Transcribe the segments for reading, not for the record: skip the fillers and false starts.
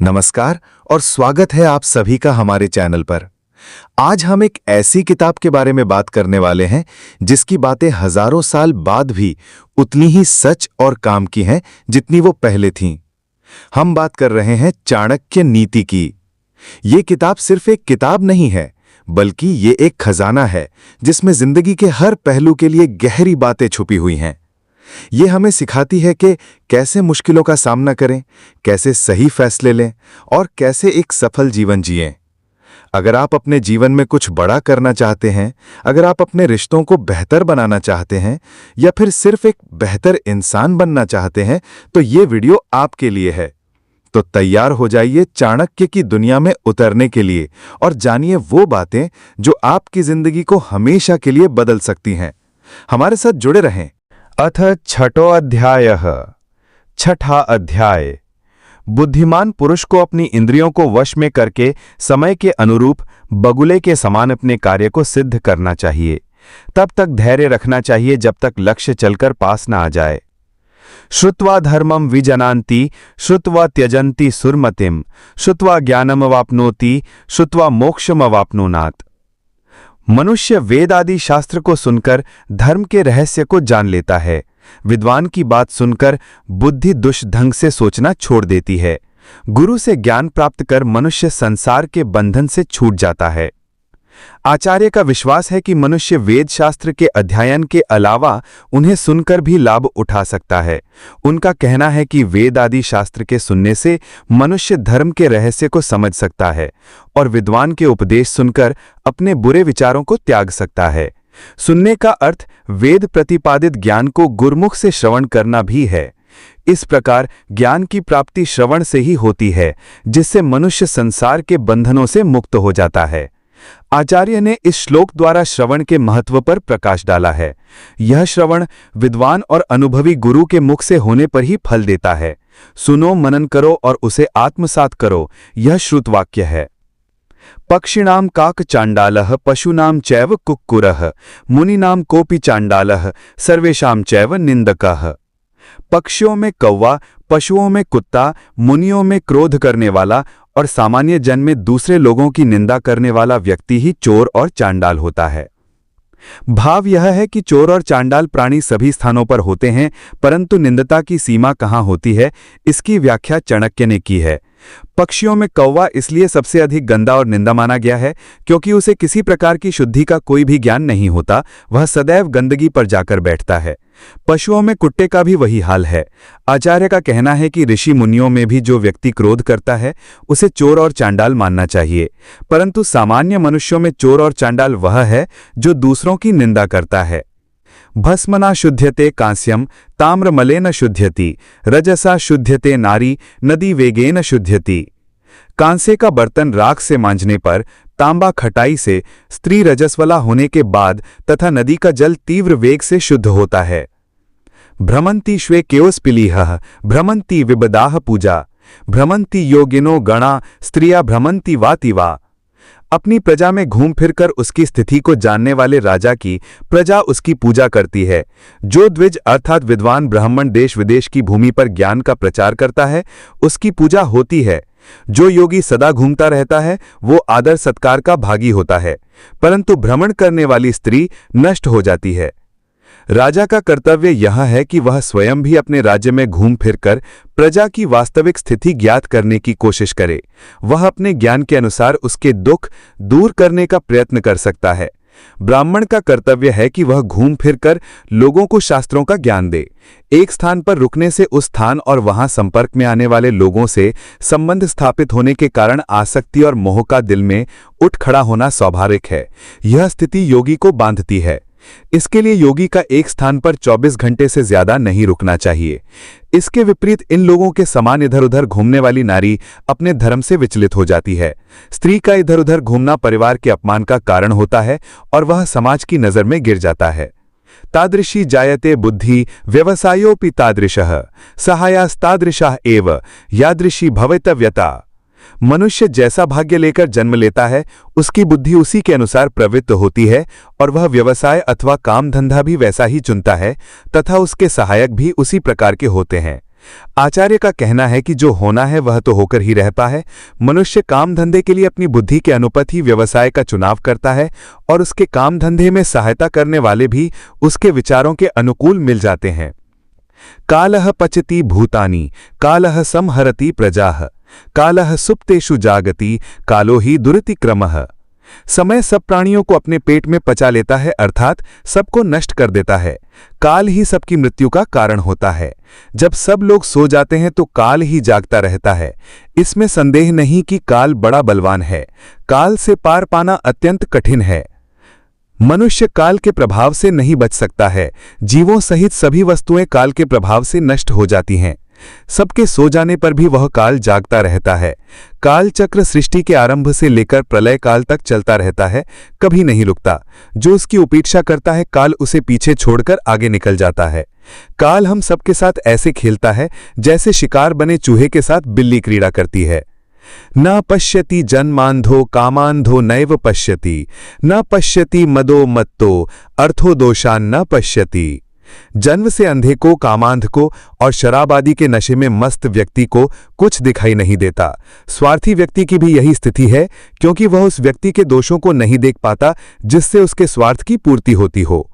नमस्कार और स्वागत है आप सभी का हमारे चैनल पर। आज हम एक ऐसी किताब के बारे में बात करने वाले हैं जिसकी बातें हजारों साल बाद भी उतनी ही सच और काम की हैं जितनी वो पहले थीं। हम बात कर रहे हैं चाणक्य नीति की। ये किताब सिर्फ एक किताब नहीं है, बल्कि ये एक खजाना है जिसमें जिंदगी के हर पहलू के लिए गहरी बातें छुपी हुई हैं। ये हमें सिखाती है कि कैसे मुश्किलों का सामना करें, कैसे सही फैसले लें और कैसे एक सफल जीवन जिएं। अगर आप अपने जीवन में कुछ बड़ा करना चाहते हैं, अगर आप अपने रिश्तों को बेहतर बनाना चाहते हैं या फिर सिर्फ एक बेहतर इंसान बनना चाहते हैं, तो ये वीडियो आपके लिए है। तो तैयार हो जाइए चाणक्य की दुनिया में उतरने के लिए और जानिए वो बातें जो आपकी जिंदगी को हमेशा के लिए बदल सकती हैं। हमारे साथ जुड़े रहें। अथ छठो अध्यायः। छठा अध्याय। बुद्धिमान पुरुष को अपनी इंद्रियों को वश में करके समय के अनुरूप बगुले के समान अपने कार्य को सिद्ध करना चाहिए। तब तक धैर्य रखना चाहिए जब तक लक्ष्य चलकर पास न आ जाए। श्रुत्वा धर्मम विजनान्ति श्रुत्वा त्यजन्ति सुरमतिम श्रुत्वा ज्ञानमवाप्नोति श्रुत्वा मोक्षमवाप्नुनात्। मनुष्य वेद आदि शास्त्र को सुनकर धर्म के रहस्य को जान लेता है। विद्वान की बात सुनकर बुद्धि दुष्ढंग से सोचना छोड़ देती है। गुरु से ज्ञान प्राप्त कर मनुष्य संसार के बंधन से छूट जाता है। आचार्य का विश्वास है कि मनुष्य वेद शास्त्र के अध्ययन के अलावा उन्हें सुनकर भी लाभ उठा सकता है। उनका कहना है कि वेद आदि शास्त्र के सुनने से मनुष्य धर्म के रहस्य को समझ सकता है और विद्वान के उपदेश सुनकर अपने बुरे विचारों को त्याग सकता है। सुनने का अर्थ वेद प्रतिपादित ज्ञान को गुरमुख से श्रवण करना भी है। इस प्रकार ज्ञान की प्राप्ति श्रवण से ही होती है, जिससे मनुष्य संसार के बंधनों से मुक्त हो जाता है। आचार्य ने इस श्लोक द्वारा श्रवण के महत्व पर प्रकाश डाला है। यह श्रवण विद्वान और अनुभवी गुरु के मुख से होने पर ही फल देता है। सुनो, मनन करो और उसे आत्मसात करो, यह श्रुतवाक्य है। पक्षिणाम काक चांडालः पशूनाम चैव कुक्कुरः मुनीनाम कोपि चांडालः सर्वेषां चैव निंदकः। पक्षियों में कौवा, पशुओं में कुत्ता, मुनियों में क्रोध करने वाला और सामान्य जन में दूसरे लोगों की निंदा करने वाला व्यक्ति ही चोर और चांडाल होता है। भाव यह है कि चोर और चांडाल प्राणी सभी स्थानों पर होते हैं, परंतु निंदता की सीमा कहाँ होती है, इसकी व्याख्या चाणक्य ने की है। पक्षियों में कौवा इसलिए सबसे अधिक गंदा और निंदा माना गया है क्योंकि उसे किसी प्रकार की शुद्धि का कोई भी ज्ञान नहीं होता, वह सदैव गंदगी पर जाकर बैठता है। पशुओं में कुत्ते का भी वही हाल है। आचार्य का कहना है कि ऋषि मुनियों में भी जो व्यक्ति क्रोध करता है उसे चोर और चांडाल मानना चाहिए, परंतु सामान्य मनुष्यों में चोर और चांडाल वह है जो दूसरों की निंदा करता है। भस्मना शुध्यते कांस्यम ताम्रमलेन शुध्यति रजसा शुध्यते नारी नदी वेगेन शुध्यति। कांसे का बर्तन राख से मांजने पर, तांबा खटाई से, स्त्री रजस्वला होने के बाद तथा नदी का जल तीव्र वेग से शुद्ध होता है। भ्रमंती श्वे केओस्पिलीहः भ्रमंती विबदाह पूजा भ्रमंती योगिनो गणा स्त्रिया भ्रमंती वातिवा। अपनी प्रजा में घूम फिरकर उसकी स्थिति को जानने वाले राजा की प्रजा उसकी पूजा करती है। जो द्विज अर्थात विद्वान ब्राह्मण देश विदेश की भूमि पर ज्ञान का प्रचार करता है उसकी पूजा होती है। जो योगी सदा घूमता रहता है वो आदर सत्कार का भागी होता है, परंतु भ्रमण करने वाली स्त्री नष्ट हो जाती है। राजा का कर्तव्य यह है कि वह स्वयं भी अपने राज्य में घूम फिरकर प्रजा की वास्तविक स्थिति ज्ञात करने की कोशिश करे। वह अपने ज्ञान के अनुसार उसके दुख दूर करने का प्रयत्न कर सकता है। ब्राह्मण का कर्तव्य है कि वह घूम फिरकर लोगों को शास्त्रों का ज्ञान दे। एक स्थान पर रुकने से उस स्थान और वहां संपर्क में आने वाले लोगों से संबंध स्थापित होने के कारण आसक्ति और मोह का दिल में उठ खड़ा होना स्वाभाविक है। यह स्थिति योगी को बांधती है। इसके लिए योगी का एक स्थान पर 24 घंटे से ज्यादा नहीं रुकना चाहिए। इसके विपरीत इन लोगों के समान इधर उधर घूमने वाली नारी अपने धर्म से विचलित हो जाती है। स्त्री का इधर उधर घूमना परिवार के अपमान का कारण होता है और वह समाज की नजर में गिर जाता है। तादृशी जायते बुद्धि व्यवसायोपि तादृशः सहायास्तादृशः एव यादृशी भवितव्यता। मनुष्य जैसा भाग्य लेकर जन्म लेता है उसकी बुद्धि उसी के अनुसार प्रवृत्त होती है और वह व्यवसाय अथवा काम धंधा भी वैसा ही चुनता है तथा उसके सहायक भी उसी प्रकार के होते हैं। आचार्य का कहना है कि जो होना है वह तो होकर ही रहता है। मनुष्य काम धंधे के लिए अपनी बुद्धि के अनुपत ही व्यवसाय का चुनाव करता है और उसके काम धंधे में सहायता करने वाले भी उसके विचारों के अनुकूल मिल जाते हैं। कालः पचति भूतानि कालः संहरति प्रजाः कालः सुप्तेषु जागति कालो ही दुरति क्रमः। समय सब प्राणियों को अपने पेट में पचा लेता है, अर्थात सबको नष्ट कर देता है। काल ही सबकी मृत्यु का कारण होता है। जब सब लोग सो जाते हैं तो काल ही जागता रहता है। इसमें संदेह नहीं कि काल बड़ा बलवान है। काल से पार पाना अत्यंत कठिन है। मनुष्य काल के प्रभाव से नहीं बच सकता है। जीवों सहित सभी वस्तुएं काल के प्रभाव से नष्ट हो जाती हैं। सबके सो जाने पर भी वह काल जागता रहता है। काल चक्र सृष्टि के आरंभ से लेकर प्रलय काल तक चलता रहता है, कभी नहीं रुकता। जो उसकी उपेक्षा करता है, काल उसे पीछे छोड़कर आगे निकल जाता है। काल हम सबके साथ ऐसे खेलता है जैसे शिकार बने चूहे के साथ बिल्ली क्रीड़ा करती है। न पश्यति जन्मांधो कामांधो नैव पश्यति न पश्यति मदो मत्तो अर्थो दोषान न पश्यति। जन्म से अंधे को, कामांध को और शराब आदि के नशे में मस्त व्यक्ति को कुछ दिखाई नहीं देता। स्वार्थी व्यक्ति की भी यही स्थिति है, क्योंकि वह उस व्यक्ति के दोषों को नहीं देख पाता जिससे उसके स्वार्थ की पूर्ति होती हो।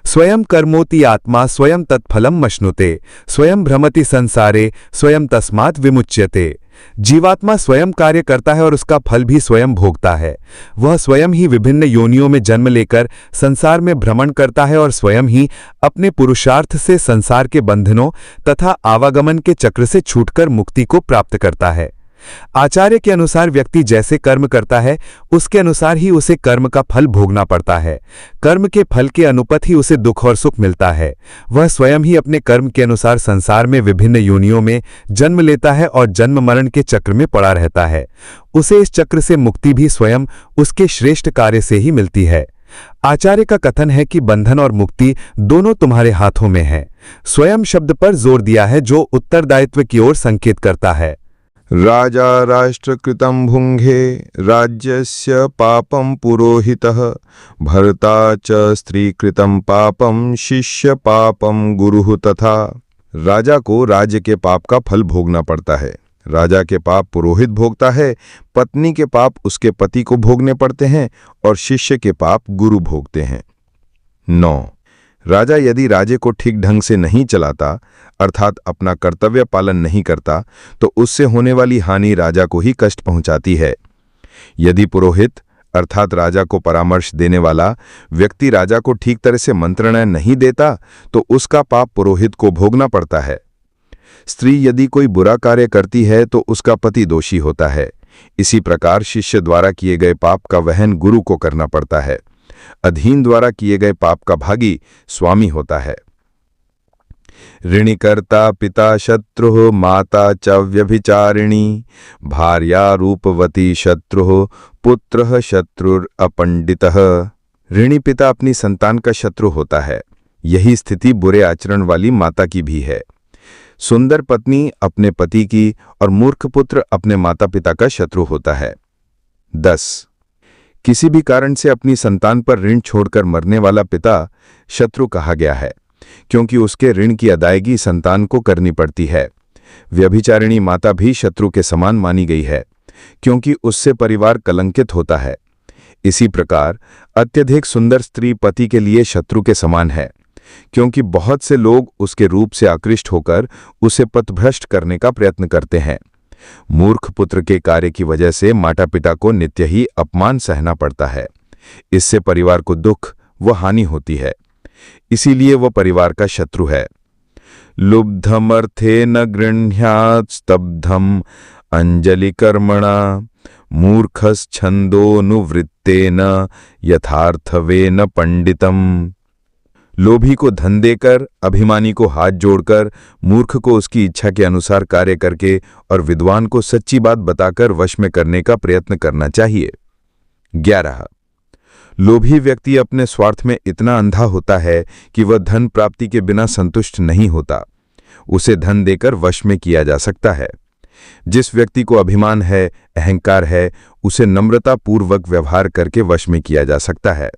स्वयं कर्मोति आत्मा स्वयं तत्फलम मश्नुते स्वयं भ्रमति संसारे स्वयं तस्मात् विमुच्यते। जीवात्मा स्वयं कार्य करता है और उसका फल भी स्वयं भोगता है। वह स्वयं ही विभिन्न योनियों में जन्म लेकर संसार में भ्रमण करता है और स्वयं ही अपने पुरुषार्थ से संसार के बंधनों तथा आवागमन के चक्र से छूटकर मुक्ति को प्राप्त करता है। आचार्य के अनुसार व्यक्ति जैसे कर्म करता है उसके अनुसार ही उसे कर्म का फल भोगना पड़ता है। कर्म के फल के अनुपत ही उसे दुख और सुख मिलता है। वह स्वयं ही अपने कर्म के अनुसार संसार में विभिन्न योनियों में जन्म लेता है और जन्म मरण के चक्र में पड़ा रहता है। उसे इस चक्र से मुक्ति भी स्वयं उसके श्रेष्ठ कार्य से ही मिलती है। आचार्य का कथन है कि बंधन और मुक्ति दोनों तुम्हारे हाथों में है। स्वयं शब्द पर जोर दिया है जो उत्तरदायित्व की ओर संकेत करता है। राजा राष्ट्रकृतं भुंगे राज्यस्य पापं पुरोहितः भर्ता च स्त्रीकृतं पापं शिष्य पापं गुरुः तथा। राजा को राज्य के पाप का फल भोगना पड़ता है। राजा के पाप पुरोहित भोगता है, पत्नी के पाप उसके पति को भोगने पड़ते हैं और शिष्य के पाप गुरु भोगते हैं। 9. राजा यदि राज्य को ठीक ढंग से नहीं चलाता, अर्थात अपना कर्तव्य पालन नहीं करता, तो उससे होने वाली हानि राजा को ही कष्ट पहुंचाती है। यदि पुरोहित अर्थात राजा को परामर्श देने वाला व्यक्ति राजा को ठीक तरह से मंत्रणा नहीं देता, तो उसका पाप पुरोहित को भोगना पड़ता है। स्त्री यदि कोई बुरा कार्य करती है तो उसका पति दोषी होता है। इसी प्रकार शिष्य द्वारा किए गए पाप का वहन गुरु को करना पड़ता है। अधीन द्वारा किए गए पाप का भागी स्वामी होता है। ऋणिकर्ता पिता शत्रुः माता च व्यभिचारिणी भार्या रूपवती शत्रुः पुत्रः शत्रुर अपंडितः। ऋणी पिता अपनी संतान का शत्रु होता है। यही स्थिति बुरे आचरण वाली माता की भी है। सुंदर पत्नी अपने पति की और मूर्ख पुत्र अपने माता पिता का शत्रु होता है। 10. किसी भी कारण से अपनी संतान पर ऋण छोड़कर मरने वाला पिता शत्रु कहा गया है, क्योंकि उसके ऋण की अदायगी संतान को करनी पड़ती है। व्यभिचारिणी माता भी शत्रु के समान मानी गई है, क्योंकि उससे परिवार कलंकित होता है। इसी प्रकार अत्यधिक सुंदर स्त्री पति के लिए शत्रु के समान है, क्योंकि बहुत से लोग उसके रूप से आकृष्ट होकर उसे पथभ्रष्ट करने का प्रयत्न करते हैं। मूर्ख पुत्र के कार्य की वजह से माता पिता को नित्य ही अपमान सहना पड़ता है। इससे परिवार को दुख व हानि होती है, इसीलिए वह परिवार का शत्रु है। लुब्धमर्थे न गृह्णात् स्तब्धम अंजलि कर्मणा मूर्खश्छन्दोनुवृत्तेन यथार्थवेन पंडितम। लोभी को धन देकर, अभिमानी को हाथ जोड़कर, मूर्ख को उसकी इच्छा के अनुसार कार्य करके और विद्वान को सच्ची बात बताकर वश में करने का प्रयत्न करना चाहिए। 11. लोभी व्यक्ति अपने स्वार्थ में इतना अंधा होता है कि वह धन प्राप्ति के बिना संतुष्ट नहीं होता। उसे धन देकर वश में किया जा सकता है। जिस व्यक्ति को अभिमान है, अहंकार है, उसे नम्रता पूर्वक व्यवहार करके वश में किया जा सकता है।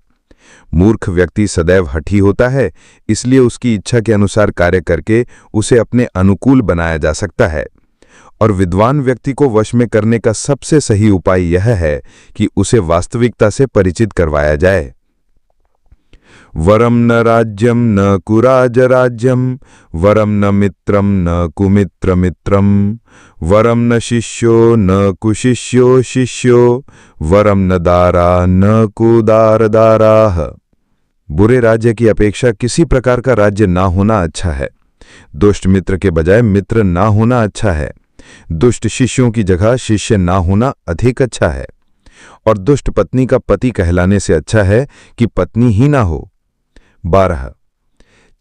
मूर्ख व्यक्ति सदैव हठी होता है, इसलिए उसकी इच्छा के अनुसार कार्य करके उसे अपने अनुकूल बनाया जा सकता है। और विद्वान व्यक्ति को वश में करने का सबसे सही उपाय यह है कि उसे वास्तविकता से परिचित करवाया जाए। वरम न राज्यम न कुराजराज्यम, वरम न मित्रम न कुमित्र मित्रम, वरम न शिष्यो न कुशिष्यो शिष्यो, वरम न दारा न कुदार दाराह। बुरे राज्य की अपेक्षा किसी प्रकार का राज्य ना होना अच्छा है। दुष्ट मित्र के बजाय मित्र ना होना अच्छा है। दुष्ट शिष्यों की जगह शिष्य ना होना अधिक अच्छा है। और दुष्ट पत्नी का पति कहलाने से अच्छा है कि पत्नी ही ना हो। 12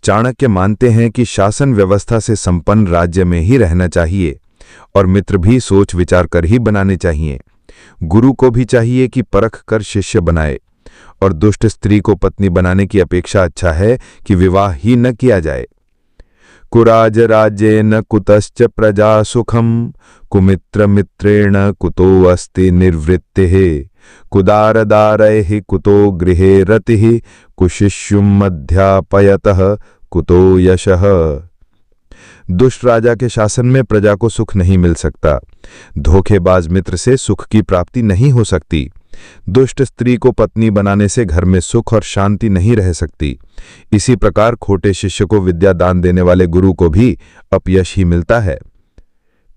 चाणक्य मानते हैं कि शासन व्यवस्था से संपन्न राज्य में ही रहना चाहिए और मित्र भी सोच विचार कर ही बनाने चाहिए। गुरु को भी चाहिए कि परख कर शिष्य बनाए और दुष्ट स्त्री को पत्नी बनाने की अपेक्षा अच्छा है कि विवाह ही न किया जाए। कुराज राज्येन कुतश्च प्रजा सुखम, कुमित्र मित्रेण कुतो अस्ति निर्वृत्तिः, कुदार दारैः कुतो गृहे रतिः, कुशिष्युम अध्यापयतः कुतो यशः। दुष्ट राजा के शासन में प्रजा को सुख नहीं मिल सकता। धोखेबाज मित्र से सुख की प्राप्ति नहीं हो सकती। दुष्ट स्त्री को पत्नी बनाने से घर में सुख और शांति नहीं रह सकती। इसी प्रकार खोटे शिष्य को विद्या दान देने वाले गुरु को भी अपयश ही मिलता है।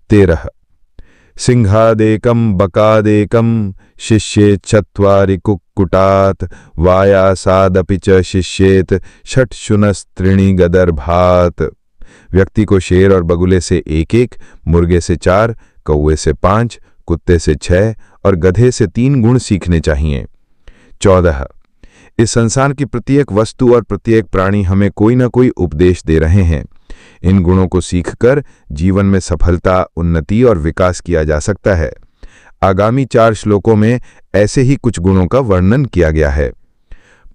13 सिंहादेकम बकादेकम, शिष्येत चत्वारि कुक्कुटात्, वायासादपि च शिष्येत षट्शुनस्त्रीणि गदर्भात्। व्यक्ति को शेर और बगुले से 1-1, मुर्गे से 4, कौवे से 5, कुत्ते से 6 और गधे से 3 गुण सीखने चाहिए। 14 इस संसार की प्रत्येक वस्तु और प्रत्येक प्राणी हमें कोई न कोई उपदेश दे रहे हैं। इन गुणों को सीखकर जीवन में सफलता, उन्नति और विकास किया जा सकता है। आगामी 4 श्लोकों में ऐसे ही कुछ गुणों का वर्णन किया गया है।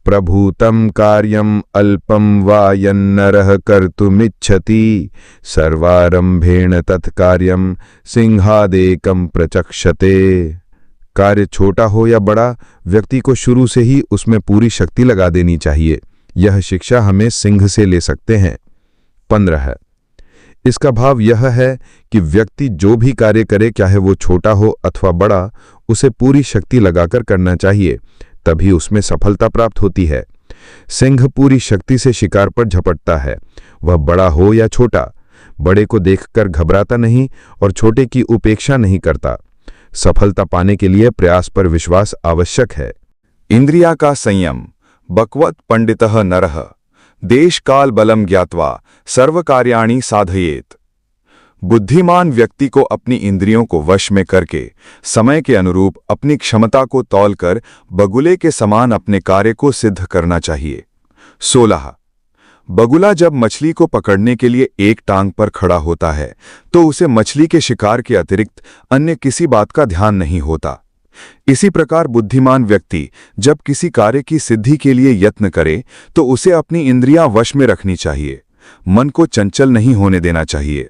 प्रभूतं कार्यम अल्पम वा यन्नरः कर्तुमिच्छति, सर्वारंभेण तत्कार्यम सिंहादेकम प्रचक्षते। कार्य छोटा हो या बड़ा, व्यक्ति को शुरू से ही उसमें पूरी शक्ति लगा देनी चाहिए। यह शिक्षा हमें सिंह से ले सकते हैं। 15 इसका भाव यह है कि व्यक्ति जो भी कार्य करे, चाहे वो छोटा हो अथवा बड़ा, उसे पूरी शक्ति लगाकर करना चाहिए, तभी उसमें सफलता प्राप्त होती है। सिंह पूरी शक्ति से शिकार पर झपटता है। वह बड़ा हो या छोटा, बड़े को देखकर घबराता नहीं और छोटे की उपेक्षा नहीं करता। सफलता पाने के लिए प्रयास पर विश्वास आवश्यक है। इंद्रिया का संयम, बकवत पंडितः नरः, देश काल बलम ज्ञात्वा सर्वकार्याणि साधयेत। बुद्धिमान व्यक्ति को अपनी इंद्रियों को वश में करके समय के अनुरूप अपनी क्षमता को तौलकर बगुले के समान अपने कार्य को सिद्ध करना चाहिए। 16 बगुला जब मछली को पकड़ने के लिए एक टांग पर खड़ा होता है तो उसे मछली के शिकार के अतिरिक्त अन्य किसी बात का ध्यान नहीं होता। इसी प्रकार बुद्धिमान व्यक्ति जब किसी कार्य की सिद्धि के लिए यत्न करे तो उसे अपनी इंद्रियां वश में रखनी चाहिए। मन को चंचल नहीं होने देना चाहिए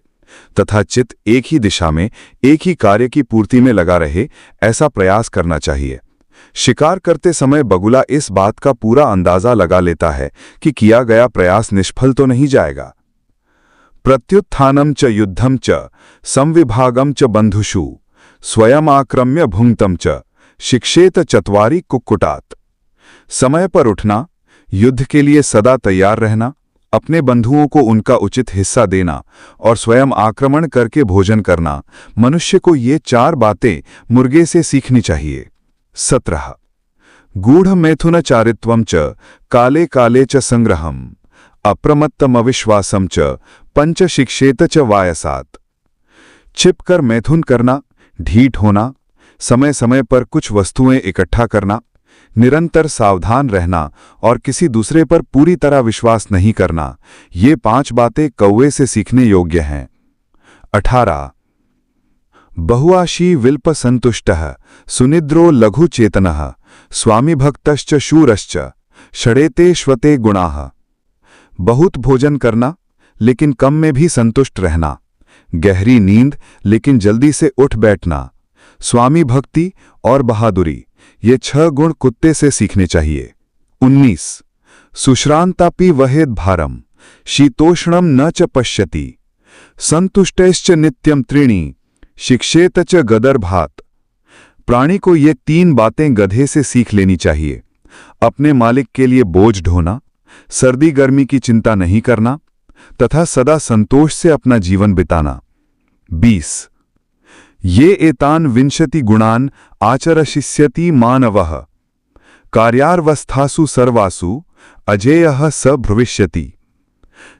तथा चित्त एक ही दिशा में, एक ही कार्य की पूर्ति में लगा रहे, ऐसा प्रयास करना चाहिए। शिकार करते समय बगुला इस बात का पूरा अंदाजा लगा लेता है कि किया गया प्रयास निष्फल तो नहीं जाएगा। प्रत्युत्थानम च युद्धम च संविभागम च बंधुषु, स्वयं आक्रम्य भुंक्तम च शिक्षेत चत्वारि कुक्कुटात्। समय पर उठना, युद्ध के लिए सदा तैयार रहना, अपने बंधुओं को उनका उचित हिस्सा देना और स्वयं आक्रमण करके भोजन करना, मनुष्य को ये 4 बातें मुर्गे से सीखनी चाहिए। 17 गूढ़ मैथुन चारित्वम च काले काले च संग्रहम, अप्रमत्तम अविश्वासम च पंच शिक्षेत च वायसात। छिपकर मैथुन करना, ढीठ होना, समय समय पर कुछ वस्तुएं इकट्ठा करना, निरंतर सावधान रहना और किसी दूसरे पर पूरी तरह विश्वास नहीं करना, ये 5 बातें कौवे से सीखने योग्य हैं। 18 बहुआशी विल्प संतुष्टः, सुनिद्रो लघु चेतनः, स्वामी भक्तश्च शूरश्च, षडेते श्वते गुणाः। बहुत भोजन करना लेकिन कम में भी संतुष्ट रहना, गहरी नींद लेकिन जल्दी से उठ बैठना, स्वामी भक्ति और बहादुरी, ये 6 गुण कुत्ते से सीखने चाहिए। 19 सुश्रांतापि वहेद भारम शीतोष्णम न च पश्यति संतुष्टैश्च नित्यम त्रीणि शिक्षेत च गदर्भात। प्राणी को ये 3 बातें गधे से सीख लेनी चाहिए। अपने मालिक के लिए बोझ ढोना, सर्दी गर्मी की चिंता नहीं करना तथा सदा संतोष से अपना जीवन बिताना। 20 ये एतान विंशति गुणान आचरशिष्यति मानवः कार्यावस्थासु सर्वासु अजेयः स भविष्यति।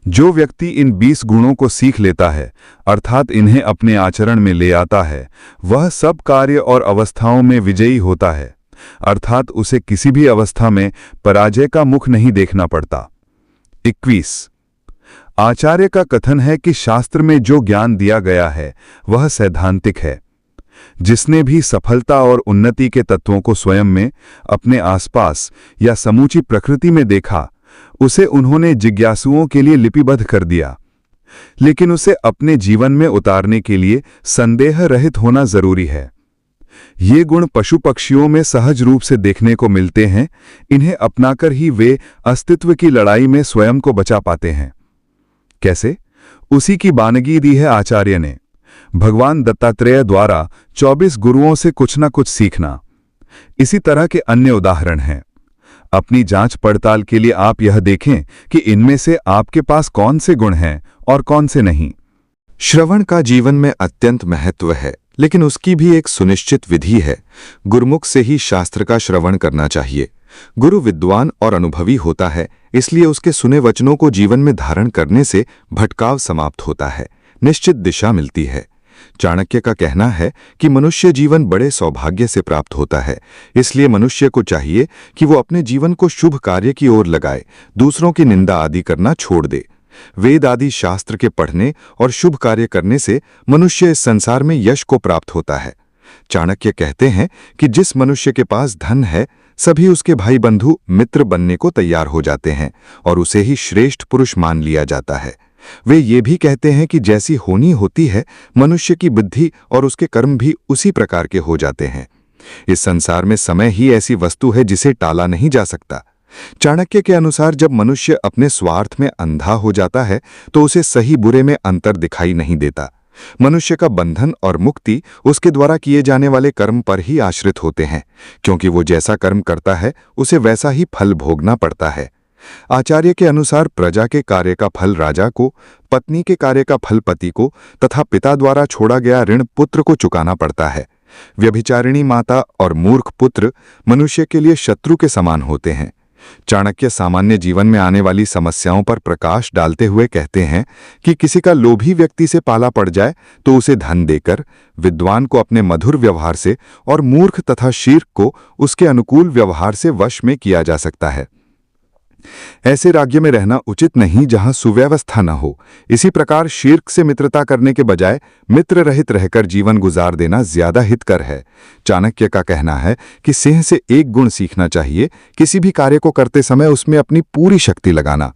जो व्यक्ति इन 20 गुणों को सीख लेता है अर्थात इन्हें अपने आचरण में ले आता है, वह सब कार्य और अवस्थाओं में विजयी होता है, अर्थात उसे किसी भी अवस्था में पराजय का मुख नहीं देखना पड़ता। 21 आचार्य का कथन है कि शास्त्र में जो ज्ञान दिया गया है वह सैद्धांतिक है। जिसने भी सफलता और उन्नति के तत्वों को स्वयं में, अपने आसपास या समूची प्रकृति में देखा, उसे उन्होंने जिज्ञासुओं के लिए लिपिबद्ध कर दिया। लेकिन उसे अपने जीवन में उतारने के लिए संदेह रहित होना जरूरी है। ये गुण पशु पक्षियों में सहज रूप से देखने को मिलते हैं। इन्हें अपनाकर ही वे अस्तित्व की लड़ाई में स्वयं को बचा पाते हैं। कैसे? उसी की बानगी दी है आचार्य ने। भगवान दत्तात्रेय द्वारा 24 गुरुओं से कुछ न कुछ सीखना। इसी तरह के अन्य उदाहरण हैं। अपनी जांच पड़ताल के लिए आप यह देखें कि इनमें से आपके पास कौन से गुण हैं और कौन से नहीं। श्रवण का जीवन में अत्यंत महत्व है, लेकिन उसकी भी एक सुनिश्चित विधि है। गुरुमुख से ही शास्त्र का श्रवण करना चाहिए। गुरु विद्वान और अनुभवी होता है, इसलिए उसके सुने वचनों को जीवन में धारण करने से भटकाव समाप्त होता है, निश्चित दिशा मिलती है। चाणक्य का कहना है कि मनुष्य जीवन बड़े सौभाग्य से प्राप्त होता है, इसलिए मनुष्य को चाहिए कि वो अपने जीवन को शुभ कार्य की ओर लगाए, दूसरों की निंदा आदि करना छोड़ दे। वेद आदि शास्त्र के पढ़ने और शुभ कार्य करने से मनुष्य इस संसार में यश को प्राप्त होता है। चाणक्य कहते हैं कि जिस मनुष्य के पास धन है, सभी उसके भाई बंधु मित्र बनने को तैयार हो जाते हैं और उसे ही श्रेष्ठ पुरुष मान लिया जाता है। वे ये भी कहते हैं कि जैसी होनी होती है, मनुष्य की बुद्धि और उसके कर्म भी उसी प्रकार के हो जाते हैं। इस संसार में समय ही ऐसी वस्तु है जिसे टाला नहीं जा सकता। चाणक्य के अनुसार जब मनुष्य अपने स्वार्थ में अंधा हो जाता है तो उसे सही बुरे में अंतर दिखाई नहीं देता। मनुष्य का बंधन और मुक्ति उसके द्वारा किए जाने वाले कर्म पर ही आश्रित होते हैं, क्योंकि वो जैसा कर्म करता है उसे वैसा ही फल भोगना पड़ता है। आचार्य के अनुसार प्रजा के कार्य का फल राजा को, पत्नी के कार्य का फल पति को तथा पिता द्वारा छोड़ा गया ऋण पुत्र को चुकाना पड़ता है। व्यभिचारिणी माता और मूर्ख पुत्र मनुष्य के लिए शत्रु के समान होते हैं। चाणक्य सामान्य जीवन में आने वाली समस्याओं पर प्रकाश डालते हुए कहते हैं कि किसी का लोभी व्यक्ति से पाला पड़ जाए तो उसे धन देकर, विद्वान को अपने मधुर व्यवहार से और मूर्ख तथा शीर्ख को उसके अनुकूल व्यवहार से वश में किया जा सकता है। ऐसे राज्य में रहना उचित नहीं जहां सुव्यवस्था न हो। इसी प्रकार शीर्ख से मित्रता करने के बजाय मित्र रहित रहकर जीवन गुजार देना ज्यादा हितकर है। चाणक्य का कहना है कि सिंह से एक गुण सीखना चाहिए, किसी भी कार्य को करते समय उसमें अपनी पूरी शक्ति लगाना।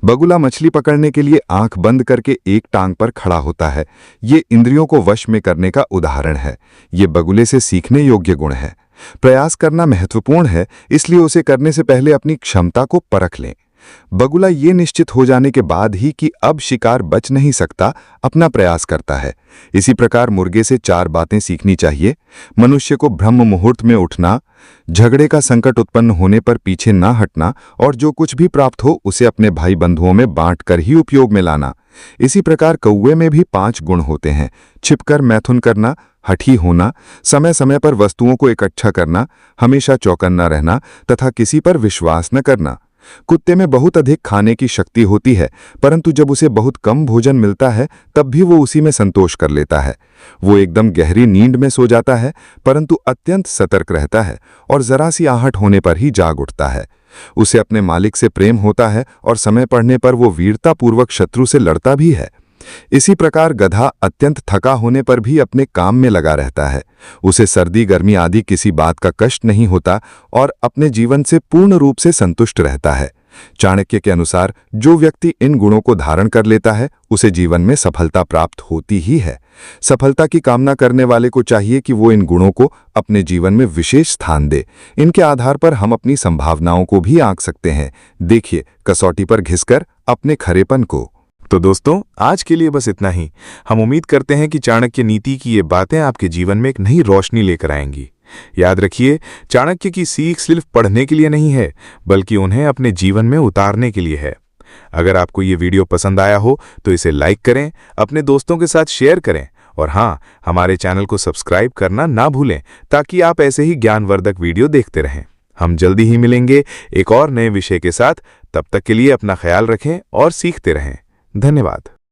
बगुला मछली पकड़ने के लिए आंख बंद करके एक टांग पर खड़ा होता है। ये इंद्रियों को वश में करने का उदाहरण है। ये बगुले से सीखने योग्य गुण है। प्रयास करना महत्वपूर्ण है, इसलिए उसे करने से पहले अपनी क्षमता को परख लें। बगुला ये निश्चित हो जाने के बाद ही कि अब शिकार बच नहीं सकता, अपना प्रयास करता है। इसी प्रकार मुर्गे से 4 बातें सीखनी चाहिए। मनुष्य को ब्रह्म मुहूर्त में उठना, झगड़े का संकट उत्पन्न होने पर पीछे ना हटना और जो कुछ भी प्राप्त हो उसे अपने भाई बंधुओं में बांटकर ही उपयोग में लाना। इसी प्रकार कौवे में भी 5 गुण होते हैं। छिपकर मैथुन करना, हठी होना, समय समय पर वस्तुओं को इकट्ठा करना, हमेशा चौकन्ना रहना तथा किसी पर विश्वास न करना। कुत्ते में बहुत अधिक खाने की शक्ति होती है, परंतु जब उसे बहुत कम भोजन मिलता है तब भी वो उसी में संतोष कर लेता है। वो एकदम गहरी नींद में सो जाता है, परंतु अत्यंत सतर्क रहता है और जरा सी आहट होने पर ही जाग उठता है। उसे अपने मालिक से प्रेम होता है और समय पड़ने पर वो वीरतापूर्वक शत्रु से लड़ता भी है। इसी प्रकार गधा अत्यंत थका होने पर भी अपने काम में लगा रहता है। उसे सर्दी गर्मी आदि किसी बात का कष्ट नहीं होता और अपने जीवन से पूर्ण रूप से संतुष्ट रहता है। चाणक्य के अनुसार जो व्यक्ति इन गुणों को धारण कर लेता है उसे जीवन में सफलता प्राप्त होती ही है। सफलता की कामना करने वाले को चाहिए कि वो इन गुणों को अपने जीवन में विशेष स्थान दे। इनके आधार पर हम अपनी संभावनाओं को भी आंक सकते हैं। देखिए कसौटी पर घिसकर अपने खरेपन को। तो दोस्तों, आज के लिए बस इतना ही। हम उम्मीद करते हैं कि चाणक्य नीति की ये बातें आपके जीवन में एक नई रोशनी लेकर आएंगी। याद रखिए, चाणक्य की सीख सिर्फ पढ़ने के लिए नहीं है, बल्कि उन्हें अपने जीवन में उतारने के लिए है। अगर आपको ये वीडियो पसंद आया हो तो इसे लाइक करें, अपने दोस्तों के साथ शेयर करें और हाँ, हमारे चैनल को सब्सक्राइब करना ना भूलें ताकि आप ऐसे ही ज्ञानवर्धक वीडियो देखते रहें। हम जल्दी ही मिलेंगे एक और नए विषय के साथ। तब तक के लिए अपना ख्याल रखें और सीखते रहें। धन्यवाद।